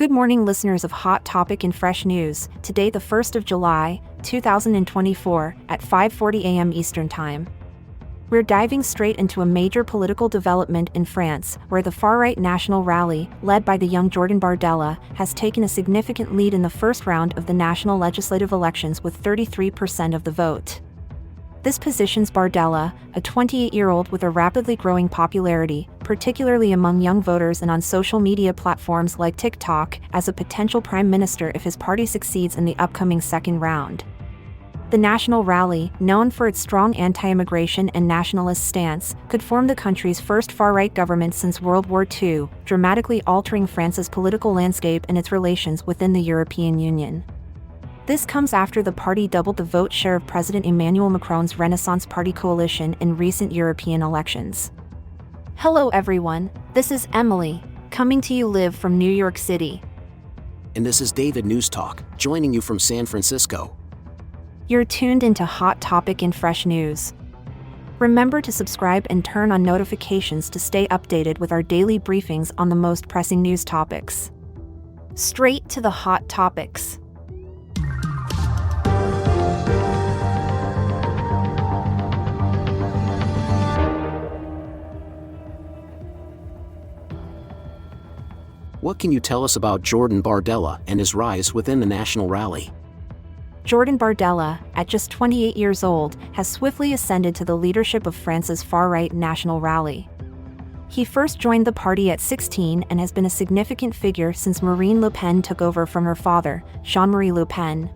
Good morning, listeners of Hot Topic and Fresh News. Today, the 1st of July, 2024, at 5:40 a.m. Eastern Time. We're diving straight into a major political development in France, where the far-right National Rally, led by the young Jordan Bardella, has taken a significant lead in the first round of the national legislative elections with 33% of the vote. This positions Bardella, a 28-year-old with a rapidly growing popularity, particularly among young voters and on social media platforms like TikTok, as a potential prime minister if his party succeeds in the upcoming second round. The National Rally, known for its strong anti-immigration and nationalist stance, could form the country's first far-right government since World War II, dramatically altering France's political landscape and its relations within the European Union. This comes after the party doubled the vote share of President Emmanuel Macron's Renaissance Party coalition in recent European elections. Hello everyone, this is Emily, coming to you live from New York City. And this is David News Talk, joining you from San Francisco. You're tuned into Hot Topic and Fresh News. Remember to subscribe and turn on notifications to stay updated with our daily briefings on the most pressing news topics. Straight to the hot topics. What can you tell us about Jordan Bardella and his rise within the National Rally? Jordan Bardella, at just 28 years old, has swiftly ascended to the leadership of France's far-right National Rally. He first joined the party at 16 and has been a significant figure since Marine Le Pen took over from her father, Jean-Marie Le Pen.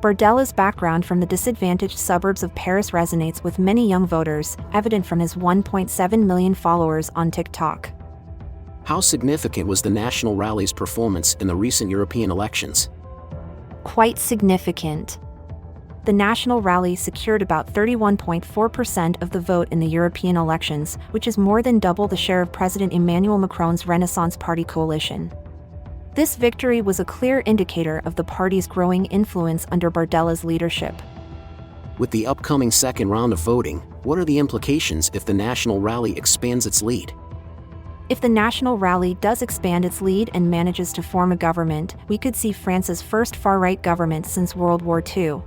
Bardella's background from the disadvantaged suburbs of Paris resonates with many young voters, evident from his 1.7 million followers on TikTok. How significant was the National Rally's performance in the recent European elections? Quite significant. The National Rally secured about 31.4% of the vote in the European elections, which is more than double the share of President Emmanuel Macron's Renaissance Party coalition. This victory was a clear indicator of the party's growing influence under Bardella's leadership. With the upcoming second round of voting, what are the implications if the National Rally expands its lead? If the National Rally does expand its lead and manages to form a government, we could see France's first far-right government since World War II.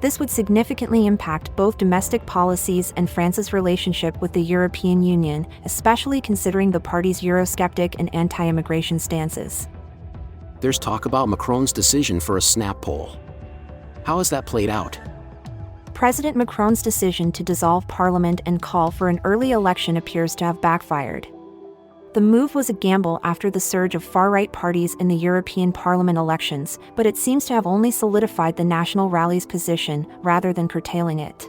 This would significantly impact both domestic policies and France's relationship with the European Union, especially considering the party's Eurosceptic and anti-immigration stances. There's talk about Macron's decision for a snap poll. How has that played out? President Macron's decision to dissolve parliament and call for an early election appears to have backfired. The move was a gamble after the surge of far-right parties in the European Parliament elections, but it seems to have only solidified the National Rally's position rather than curtailing it.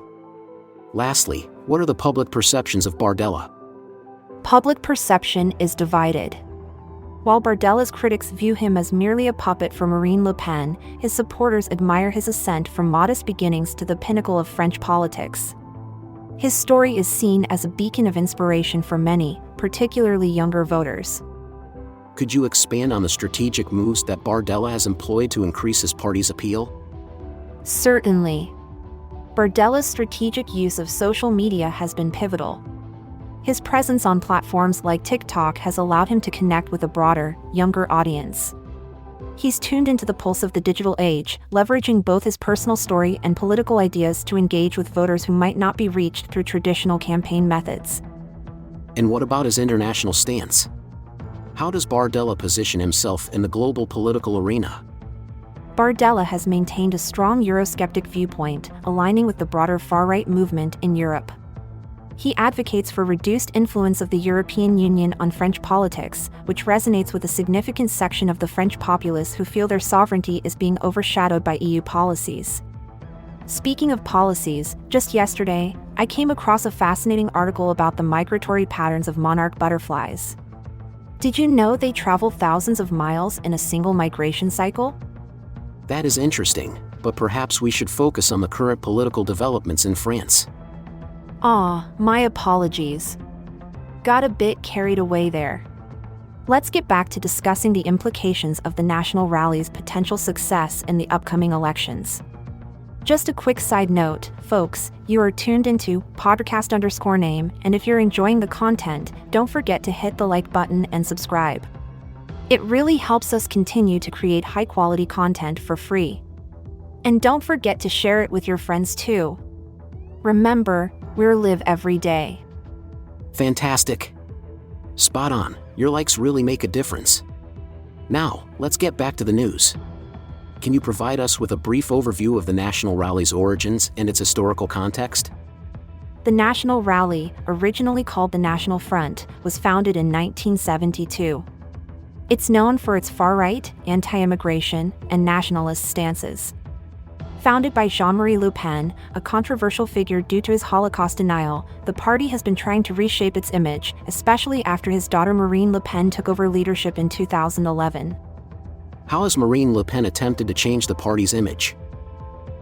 Lastly, what are the public perceptions of Bardella? Public perception is divided. While Bardella's critics view him as merely a puppet for Marine Le Pen, his supporters admire his ascent from modest beginnings to the pinnacle of French politics. His story is seen as a beacon of inspiration for many, particularly younger voters. Could you expand on the strategic moves that Bardella has employed to increase his party's appeal? Certainly. Bardella's strategic use of social media has been pivotal. His presence on platforms like TikTok has allowed him to connect with a broader, younger audience. He's tuned into the pulse of the digital age, leveraging both his personal story and political ideas to engage with voters who might not be reached through traditional campaign methods. And what about his international stance? How does Bardella position himself in the global political arena? Bardella has maintained a strong Eurosceptic viewpoint, aligning with the broader far-right movement in Europe. He advocates for reduced influence of the European Union on French politics, which resonates with a significant section of the French populace who feel their sovereignty is being overshadowed by EU policies. Speaking of policies, just yesterday, I came across a fascinating article about the migratory patterns of monarch butterflies. Did you know they travel thousands of miles in a single migration cycle? That is interesting, but perhaps we should focus on the current political developments in France. My apologies. Got a bit carried away there. Let's get back to discussing the implications of the National Rally's potential success in the upcoming elections. Just a quick side note, folks, you are tuned into podcast_name, and if you're enjoying the content, don't forget to hit the like button and subscribe. It really helps us continue to create high-quality content for free. And don't forget to share it with your friends too. Remember, we live every day. Fantastic. Spot on, your likes really make a difference. Now, let's get back to the news. Can you provide us with a brief overview of the National Rally's origins and its historical context? The National Rally, originally called the National Front, was founded in 1972. It's known for its far-right, anti-immigration, and nationalist stances. Founded by Jean-Marie Le Pen, a controversial figure due to his Holocaust denial, the party has been trying to reshape its image, especially after his daughter Marine Le Pen took over leadership in 2011. How has Marine Le Pen attempted to change the party's image?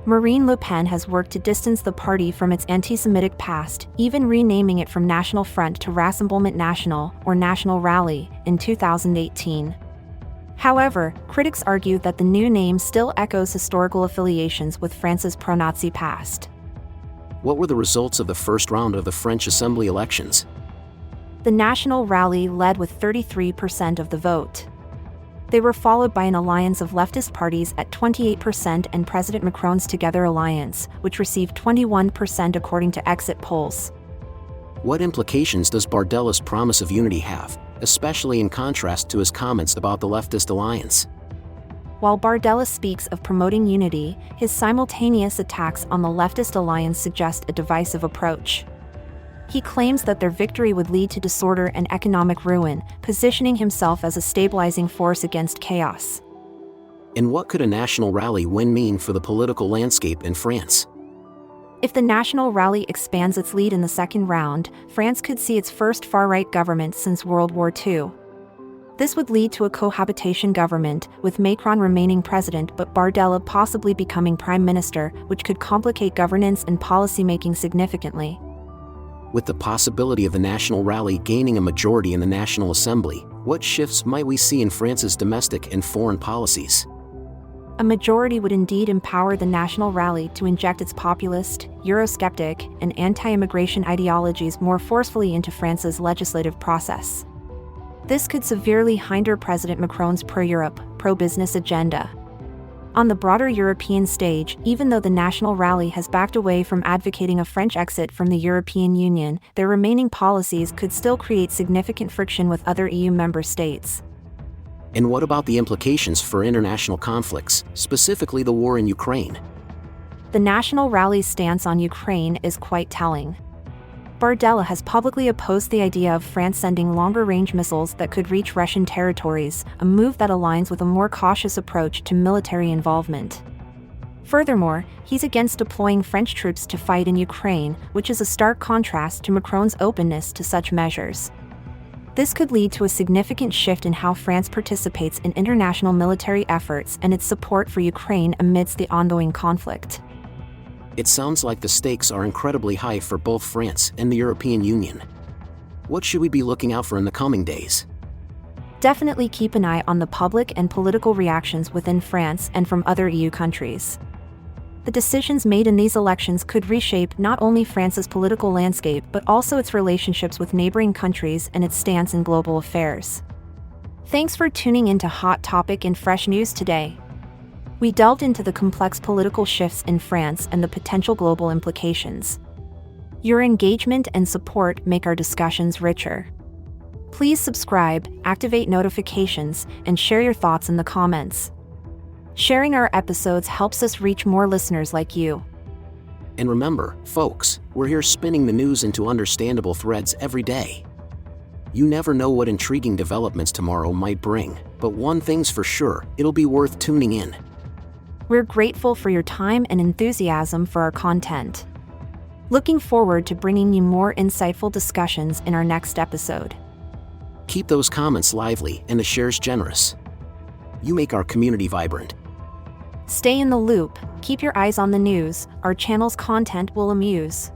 Marine Le Pen has worked to distance the party from its anti-Semitic past, even renaming it from National Front to Rassemblement National, or National Rally, in 2018. However, critics argue that the new name still echoes historical affiliations with France's pro-Nazi past. What were the results of the first round of the French Assembly elections? The National Rally led with 33% of the vote. They were followed by an alliance of leftist parties at 28% and President Macron's Together Alliance, which received 21% according to exit polls. What implications does Bardella's promise of unity have, especially in contrast to his comments about the leftist alliance? While Bardella speaks of promoting unity, his simultaneous attacks on the leftist alliance suggest a divisive approach. He claims that their victory would lead to disorder and economic ruin, positioning himself as a stabilizing force against chaos. And what could a national rally win mean for the political landscape in France? If the National Rally expands its lead in the second round, France could see its first far-right government since World War II. This would lead to a cohabitation government, with Macron remaining president but Bardella possibly becoming prime minister, which could complicate governance and policymaking significantly. With the possibility of the National Rally gaining a majority in the National Assembly, what shifts might we see in France's domestic and foreign policies? A majority would indeed empower the National Rally to inject its populist, Eurosceptic, and anti-immigration ideologies more forcefully into France's legislative process. This could severely hinder President Macron's pro-Europe, pro-business agenda. On the broader European stage, even though the National Rally has backed away from advocating a French exit from the European Union, their remaining policies could still create significant friction with other EU member states. And what about the implications for international conflicts, specifically the war in Ukraine? The National Rally's stance on Ukraine is quite telling. Bardella has publicly opposed the idea of France sending longer-range missiles that could reach Russian territories, a move that aligns with a more cautious approach to military involvement. Furthermore, he's against deploying French troops to fight in Ukraine, which is a stark contrast to Macron's openness to such measures. This could lead to a significant shift in how France participates in international military efforts and its support for Ukraine amidst the ongoing conflict. It sounds like the stakes are incredibly high for both France and the European Union. What should we be looking out for in the coming days? Definitely keep an eye on the public and political reactions within France and from other EU countries. The decisions made in these elections could reshape not only France's political landscape but also its relationships with neighboring countries and its stance in global affairs. Thanks for tuning into Hot Topic and Fresh News today. We delved into the complex political shifts in France and the potential global implications. Your engagement and support make our discussions richer. Please subscribe, activate notifications, and share your thoughts in the comments. Sharing our episodes helps us reach more listeners like you. And remember, folks, we're here spinning the news into understandable threads every day. You never know what intriguing developments tomorrow might bring, but one thing's for sure, it'll be worth tuning in. We're grateful for your time and enthusiasm for our content. Looking forward to bringing you more insightful discussions in our next episode. Keep those comments lively and the shares generous. You make our community vibrant. Stay in the loop, keep your eyes on the news, our channel's content will amuse.